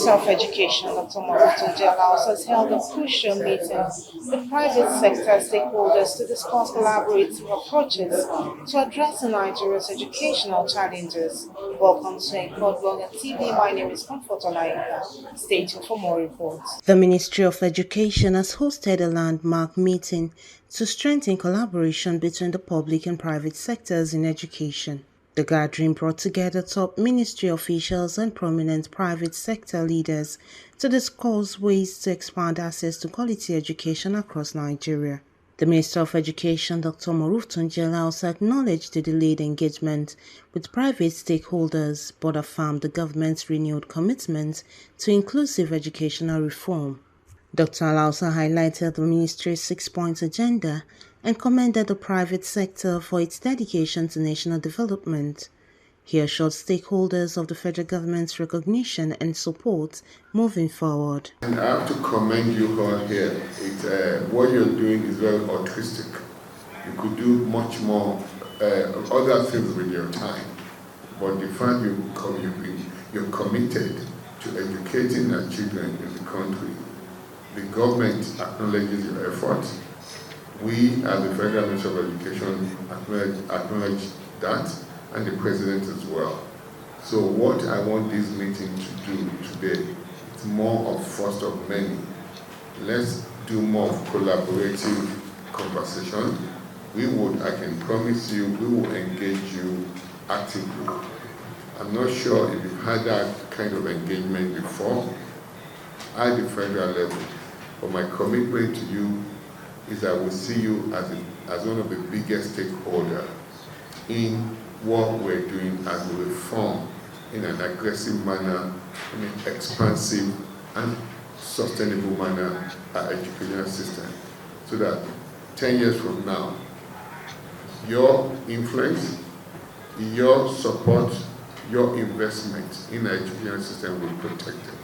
Minister of Education, Dr. Tunji Alausa, has held a crucial meeting with private sector stakeholders to discuss collaborative approaches to addressing Nigeria's educational challenges. Welcome to Encode Blog and TV. My name is Comfort Olaika. Stay tuned for more reports. The Ministry of Education has hosted a landmark meeting to strengthen collaboration between the public and private sectors in education. The gathering brought together top ministry officials and prominent private sector leaders to discuss ways to expand access to quality education across Nigeria. The Minister of Education, Dr. Tunji Alausa, acknowledged the delayed engagement with private stakeholders but affirmed the government's renewed commitment to inclusive educational reform. Dr. Alausa highlighted the ministry's 6-point agenda and commended the private sector for its dedication to national development. He assured stakeholders of the federal government's recognition and support moving forward. And I have to commend you all here. What you're doing is very altruistic. You could do much more other things with your time. But the fact you're committed to educating our children in the country, the government acknowledges your efforts. We, as the Federal Minister of Education, acknowledge that, and the President as well. So what I want this meeting to do today is more of first of many. Let's do more of collaborative conversation. I can promise you, we will engage you actively. I'm not sure if you've had that kind of engagement before at the federal level, but my commitment to you is I will see you as one of the biggest stakeholders in what we're doing as a reform in an aggressive manner, in an expansive and sustainable manner our educational system, so that 10 years from now, your influence, your support, your investment in our educational system will be protected.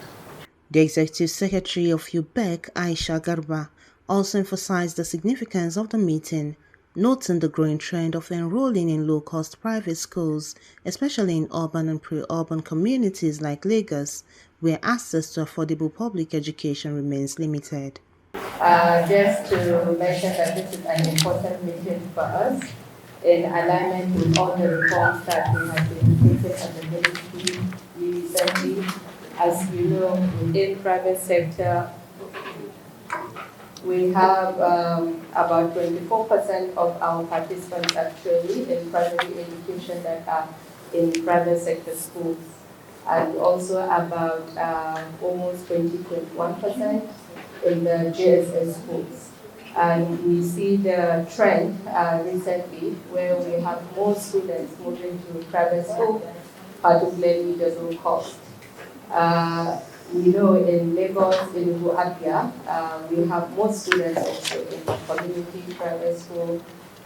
The Executive Secretary of UBEC, Aisha Garba, also emphasized the significance of the meeting, noting the growing trend of enrolling in low-cost private schools, especially in urban and pre-urban communities like Lagos, where access to affordable public education remains limited. Just to mention that this is an important meeting for us in alignment with all the reforms that we have been taking as a ministry recently. As you know, in private sector, we have about 24% of our participants actually in primary education that are in private sector schools, and also about almost 21% in the GSS schools. And we see the trend recently where we have more students moving to private school, particularly the low cost. We know in Lagos, in Guadia, we have more students also in community private school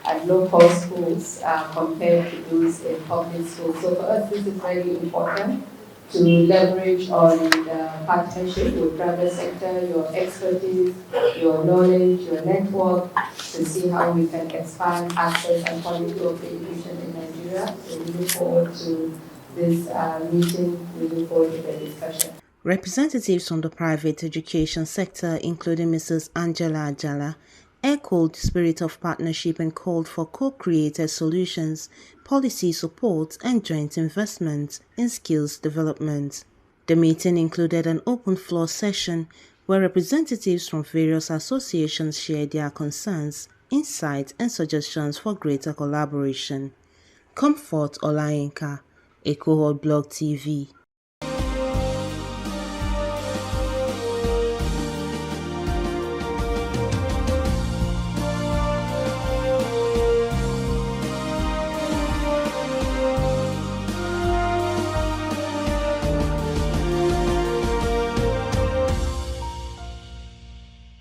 and low-cost schools compared to those in public schools. So for us, this is very important to leverage on the partnership with private sector, your expertise, your knowledge, your network, to see how we can expand access and quality of education in Nigeria. So we look forward to this meeting. We look forward to the discussion. Representatives from the private education sector, including Mrs. Angela Ajala, echoed the spirit of partnership and called for co-created solutions, policy support, and joint investment in skills development. The meeting included an open floor session where representatives from various associations shared their concerns, insights, and suggestions for greater collaboration. Comfort Olaika, Encode Blog TV.